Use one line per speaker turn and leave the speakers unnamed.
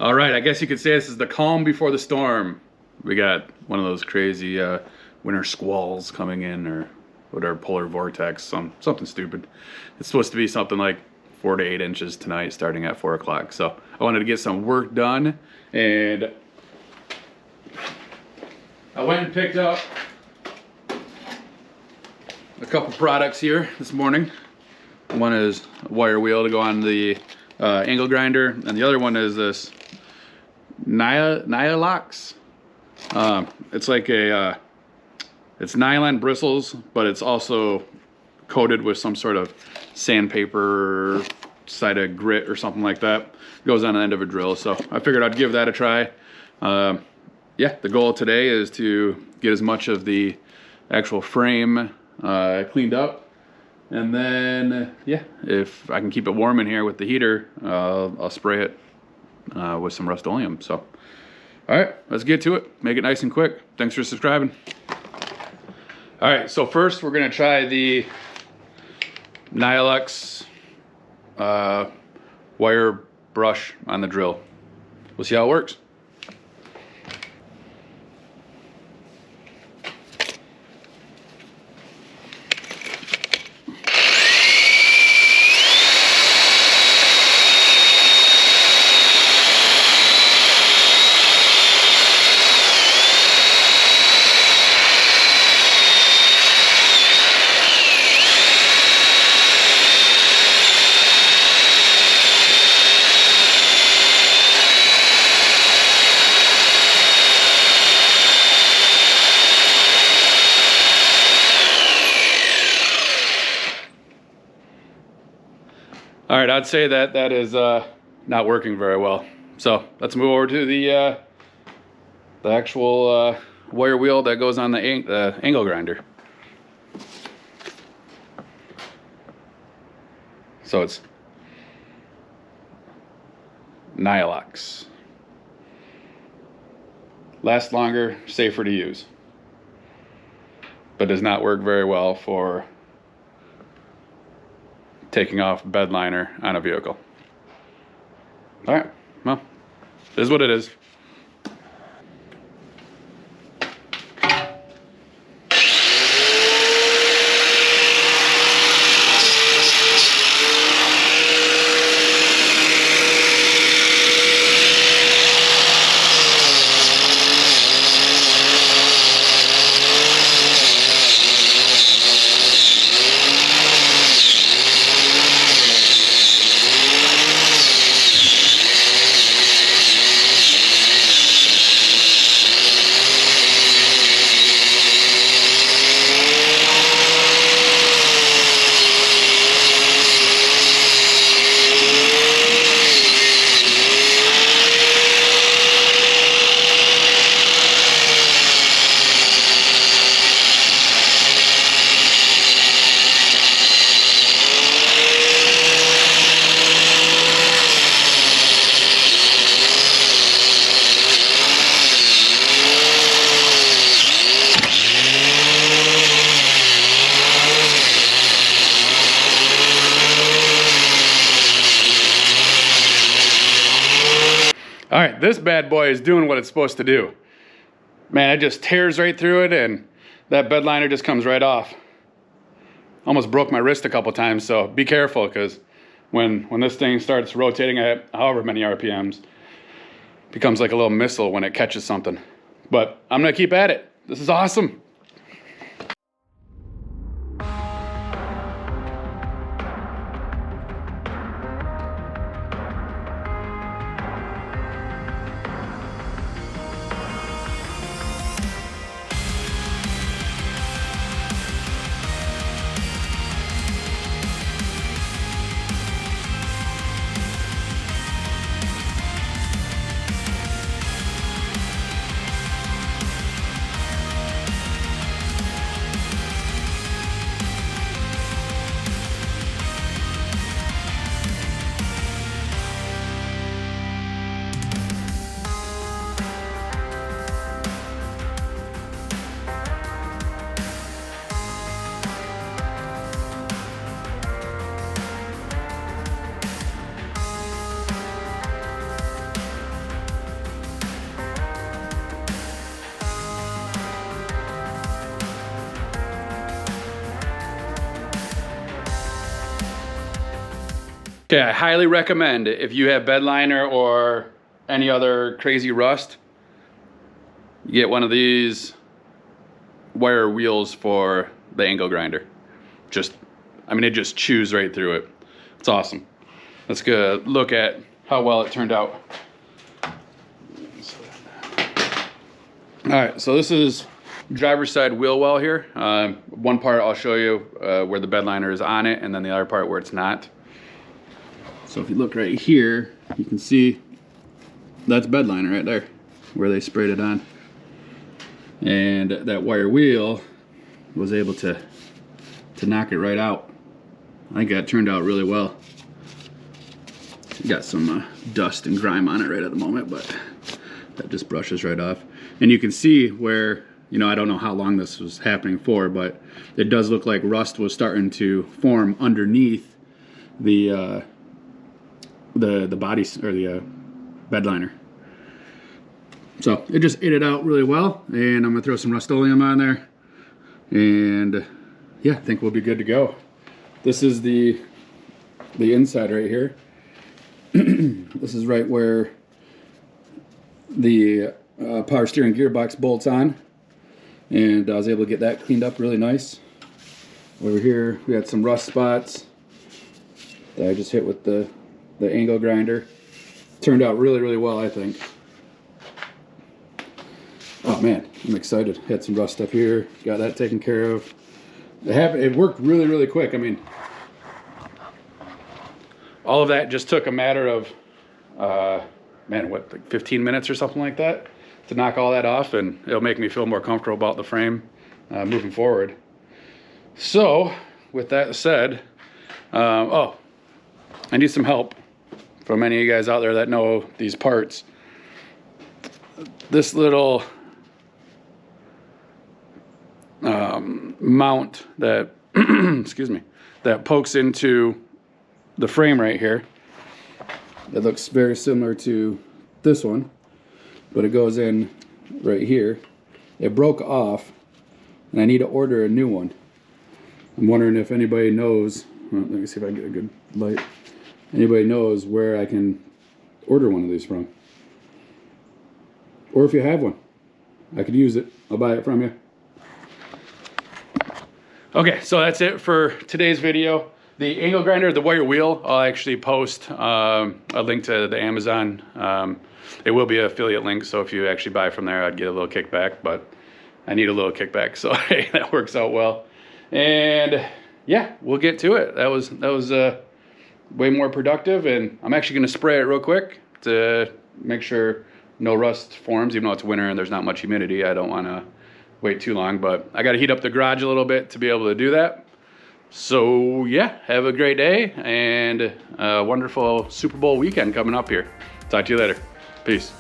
All right, I guess you could say this is the calm before the storm. We got one of those crazy winter squalls coming in, or whatever, polar vortex, something stupid. It's supposed to be something like 4 to 8 inches tonight, starting at 4 o'clock. So I wanted to get some work done, and I went and picked up a couple products here this morning. One is a wire wheel to go on the angle grinder, and the other one is this Nylox. It's like a it's nylon bristles, but it's also coated with some sort of sandpaper side of grit or something like that. It goes on the end of a drill, so I figured I'd give that a try. Yeah, the goal today is to get as much of the actual frame cleaned up, and then yeah, if I can keep it warm in here with the heater, I'll spray it with some Rust-Oleum. So all right, let's get to it. Make it nice and quick. Thanks for subscribing. All right, so first we're gonna try the Nylox wire brush on the drill. We'll see how it works. All right, I'd say that that is not working very well. So let's move over to the actual wire wheel that goes on the angle grinder. So it's Nylox. Lasts longer, safer to use, but does not work very well for taking off bedliner on a vehicle. All right, well, it is what it is. All right, this bad boy is doing what it's supposed to do. Man, it just tears right through it, and that bed liner just comes right off. Almost broke my wrist a couple times, so be careful, because when this thing starts rotating at however many RPMs, it becomes like a little missile when it catches something. But I'm gonna keep at it. This is awesome. Okay, I highly recommend it if you have Bedliner or any other crazy rust, you get one of these wire wheels for the angle grinder. I mean, it just chews right through it. It's awesome. Let's go look at how well it turned out. All right, so this is driver's side wheel well here. One part I'll show you where the Bedliner is on it, and then the other part where it's not. So if you look right here, you can see that's Bedliner right there, where they sprayed it on. And that wire wheel was able to knock it right out. I think that turned out really well. Got some dust and grime on it right at the moment, but that just brushes right off. And you can see where, you know, I don't know how long this was happening for, but it does look like rust was starting to form underneath the body, or the Bedliner. So it just ate it out really well, and I'm gonna throw some Rust-Oleum on there, and yeah, I think we'll be good to go. This is the inside right here. This is right where the power steering gearbox bolts on, and I was able to get that cleaned up really nice. Over here we had some rust spots that I just hit with the angle grinder. Turned out really, really well, I think. Oh man, I'm excited. Had some rust up here, got that taken care of. It worked really, really quick. I mean, all of that just took a matter of, man, what, like 15 minutes or something like that to knock all that off, and it'll make me feel more comfortable about the frame moving forward. So, with that said, oh, I need some help from any of you guys out there that know these parts. This little mount that, excuse me, that pokes into the frame right here, that looks very similar to this one, but it goes in right here. It broke off, and I need to order a new one. I'm wondering if anybody knows, well, let me see if I can get a good light. Anybody knows where I can order one of these from? Or if you have one, I could use it. I'll buy it from you. Okay, so that's it for today's video. The angle grinder, the wire wheel, I'll actually post a link to the Amazon. It will be an affiliate link, so if you actually buy from there, I'd get a little kickback, but I need a little kickback, so hey, that works out well. And yeah, we'll get to it. That was way more productive, and I'm actually gonna spray it real quick to make sure no rust forms, even though it's winter and there's not much humidity. I don't wanna wait too long, but I gotta heat up the garage a little bit to be able to do that. So yeah, have a great day and a wonderful Super Bowl weekend coming up here. Talk to you later. Peace.